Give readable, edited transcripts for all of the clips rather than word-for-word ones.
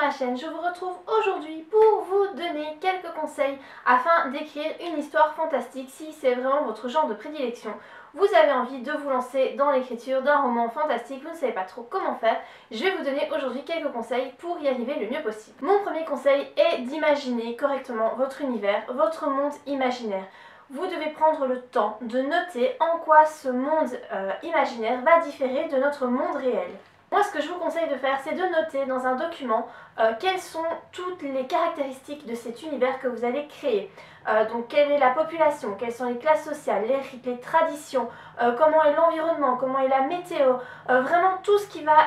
ma chaîne. Je vous retrouve aujourd'hui pour vous donner quelques conseils afin d'écrire une histoire fantastique si c'est vraiment votre genre de prédilection. Vous avez envie de vous lancer dans l'écriture d'un roman fantastique, vous ne savez pas trop comment faire. Je vais vous donner aujourd'hui quelques conseils pour y arriver le mieux possible. Mon premier conseil est d'imaginer correctement votre univers, votre monde imaginaire. Vous devez prendre le temps de noter en quoi ce monde imaginaire va différer de notre monde réel. Moi, ce que je vous conseille de faire, c'est de noter dans un document quelles sont toutes les caractéristiques de cet univers que vous allez créer. Donc, quelle est la population, quelles sont les classes sociales, les rites, les traditions, comment est l'environnement, comment est la météo, vraiment tout ce qui va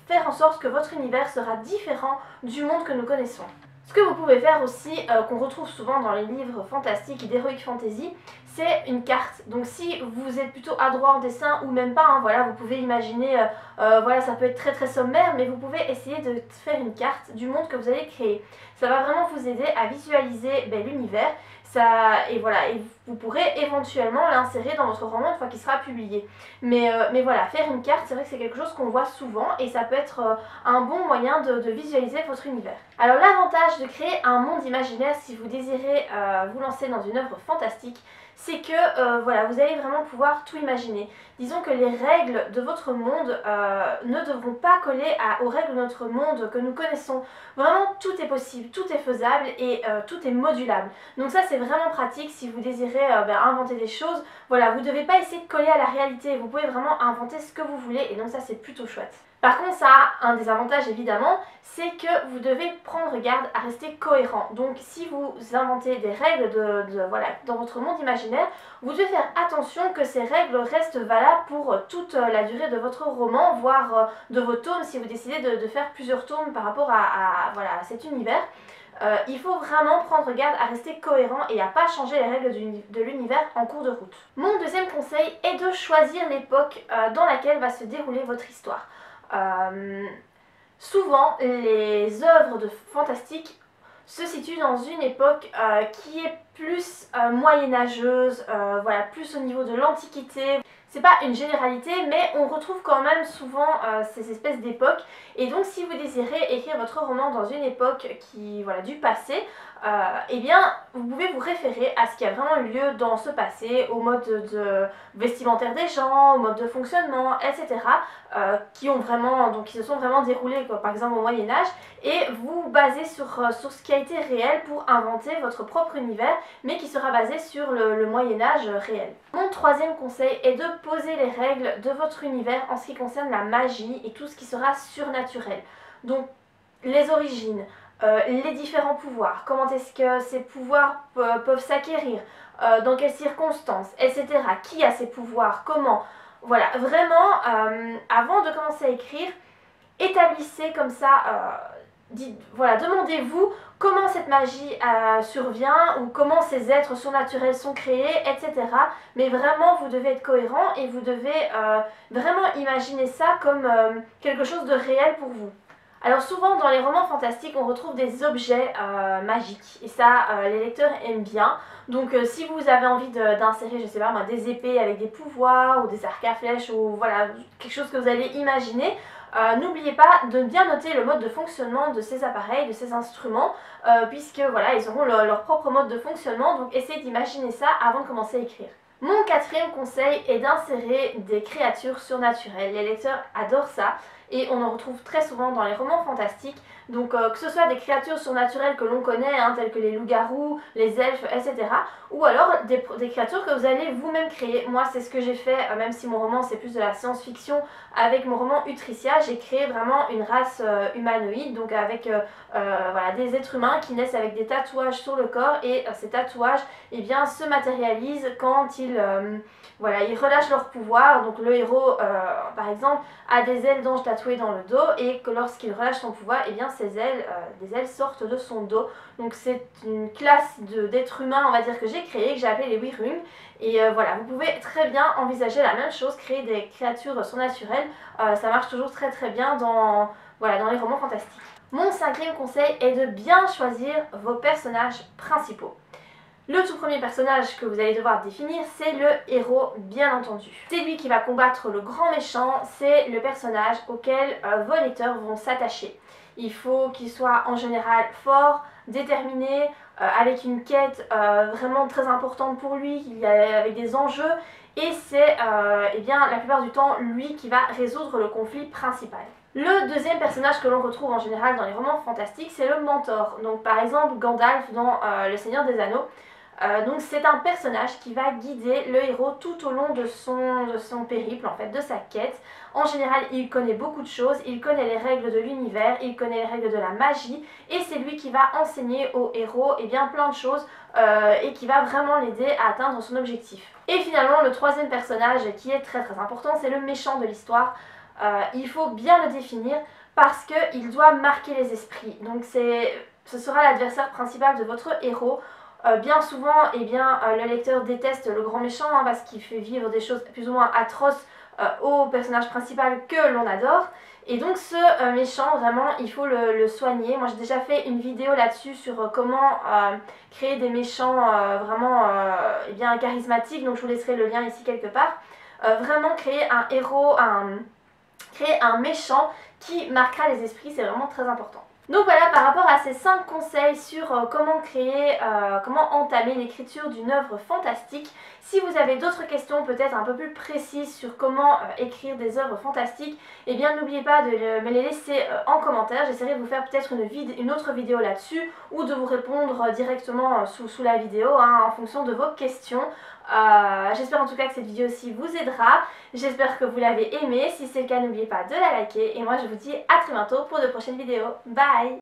faire en sorte que votre univers sera différent du monde que nous connaissons. Ce que vous pouvez faire aussi, qu'on retrouve souvent dans les livres fantastiques et d'heroic fantasy, c'est une carte. Donc si vous êtes plutôt adroit en dessin ou même pas, hein, voilà, vous pouvez imaginer, voilà, ça peut être très sommaire, mais vous pouvez essayer de faire une carte du monde que vous allez créer. Ça va vraiment vous aider à visualiser l'univers. Et voilà, et vous pourrez éventuellement l'insérer dans votre roman une fois qu'il sera publié. Mais voilà, faire une carte, c'est vrai que c'est quelque chose qu'on voit souvent et ça peut être un bon moyen de visualiser votre univers. Alors l'avantage de créer un monde imaginaire si vous désirez vous lancer dans une œuvre fantastique, c'est que voilà, vous allez vraiment pouvoir tout imaginer. Disons que les règles de votre monde ne devront pas coller aux règles de notre monde que nous connaissons. Vraiment, tout est possible, tout est faisable et tout est modulable. Donc ça, c'est vraiment pratique si vous désirez inventer des choses. Voilà, vous ne devez pas essayer de coller à la réalité. Vous pouvez vraiment inventer ce que vous voulez et donc ça, c'est plutôt chouette. Par contre, ça a un désavantage évidemment, c'est que vous devez prendre garde à rester cohérent. Donc si vous inventez des règles voilà, dans votre monde imaginaire, vous devez faire attention que ces règles restent valables pour toute la durée de votre roman, voire de vos tomes si vous décidez de faire plusieurs tomes par rapport voilà, à cet univers. Il faut vraiment prendre garde à rester cohérent et à ne pas changer les règles de l'univers en cours de route. Mon deuxième conseil est de choisir l'époque dans laquelle va se dérouler votre histoire. Souvent, les œuvres de fantastique se situent dans une époque qui est plus moyenâgeuse, voilà, plus au niveau de l'Antiquité. C'est pas une généralité, mais on retrouve quand même souvent ces espèces d'époques. Et donc, si vous désirez écrire votre roman dans une époque voilà, du passé, eh bien, vous pouvez vous référer à ce qui a vraiment eu lieu dans ce passé, au mode vestimentaire des gens, au mode de fonctionnement, etc. Qui se sont vraiment déroulés, quoi, par exemple au Moyen-Âge, et vous basez sur ce qui a été réel pour inventer votre propre univers, mais qui sera basé sur le Moyen-Âge réel. Mon troisième conseil est de poser les règles de votre univers en ce qui concerne la magie et tout ce qui sera surnaturel. Donc, les origines, les différents pouvoirs, comment est-ce que ces pouvoirs peuvent s'acquérir, dans quelles circonstances, etc. Qui a ces pouvoirs, comment. Voilà, vraiment, avant de commencer à écrire, établissez comme ça, voilà, demandez-vous comment cette magie survient ou comment ces êtres surnaturels sont créés, etc. Mais vraiment, vous devez être cohérent et vous devez vraiment imaginer ça comme quelque chose de réel pour vous. Alors souvent dans les romans fantastiques on retrouve des objets magiques et ça les lecteurs aiment bien. Donc si vous avez envie d'insérer, je sais pas moi, des épées avec des pouvoirs ou des arcs à flèches ou voilà, quelque chose que vous allez imaginer, n'oubliez pas de bien noter le mode de fonctionnement de ces appareils, de ces instruments, puisque voilà, ils auront leur propre mode de fonctionnement, donc essayez d'imaginer ça avant de commencer à écrire. Mon quatrième conseil est d'insérer des créatures surnaturelles. Les lecteurs adorent ça et on en retrouve très souvent dans les romans fantastiques. Donc que ce soit des créatures surnaturelles que l'on connaît, hein, telles que les loups-garous, les elfes, etc. Ou alors des créatures que vous allez vous-même créer. Moi c'est ce que j'ai fait, même si mon roman c'est plus de la science-fiction, avec mon roman Utricia, j'ai créé vraiment une race humanoïde, donc avec voilà, des êtres humains qui naissent avec des tatouages sur le corps et ces tatouages eh bien, se matérialisent quand ils relâchent leur pouvoir. Donc le héros par exemple a des ailes d'ange tatouées dans le dos et que lorsqu'il relâche son pouvoir, eh bien des ailes sortent de son dos. Donc c'est une classe d'êtres humains, on va dire, que j'ai créée, que j'ai appelée les Wyrung. Et voilà, vous pouvez très bien envisager la même chose, créer des créatures surnaturelles. Ça marche toujours très bien dans les romans fantastiques. Mon cinquième conseil est de bien choisir vos personnages principaux. Le tout premier personnage que vous allez devoir définir, c'est le héros, bien entendu. C'est lui qui va combattre le grand méchant, c'est le personnage auquel vos lecteurs vont s'attacher. Il faut qu'il soit en général fort, déterminé, avec une quête vraiment très importante pour lui, avec des enjeux, et c'est eh bien, la plupart du temps lui qui va résoudre le conflit principal. Le deuxième personnage que l'on retrouve en général dans les romans fantastiques, c'est le mentor. Donc par exemple Gandalf dans Le Seigneur des Anneaux. Donc c'est un personnage qui va guider le héros tout au long de son périple, en fait, de sa quête. En général, il connaît beaucoup de choses, il connaît les règles de l'univers, il connaît les règles de la magie, et c'est lui qui va enseigner au héros bien plein de choses et qui va vraiment l'aider à atteindre son objectif. Et finalement, le troisième personnage qui est très important, c'est le méchant de l'histoire. Il faut bien le définir parce qu'il doit marquer les esprits. Donc ce sera l'adversaire principal de votre héros. Bien souvent, le lecteur déteste le grand méchant parce qu'il fait vivre des choses plus ou moins atroces au personnage principal que l'on adore. Et donc ce méchant, vraiment, il faut le soigner. Moi j'ai déjà fait une vidéo là-dessus sur comment créer des méchants vraiment charismatiques, donc je vous laisserai le lien ici quelque part. Vraiment créer un héros, créer un méchant qui marquera les esprits, c'est vraiment très important. Donc voilà, par rapport à ces 5 conseils sur comment entamer l'écriture d'une œuvre fantastique. Si vous avez d'autres questions peut-être un peu plus précises sur comment écrire des œuvres fantastiques, eh bien n'oubliez pas de me les laisser en commentaire. J'essaierai de vous faire peut-être une autre vidéo là-dessus ou de vous répondre directement sous la vidéo en fonction de vos questions. J'espère en tout cas que cette vidéo-ci vous aidera. J'espère que vous l'avez aimée. Si c'est le cas, n'oubliez pas de la liker. Et moi je vous dis à très bientôt pour de prochaines vidéos. Bye!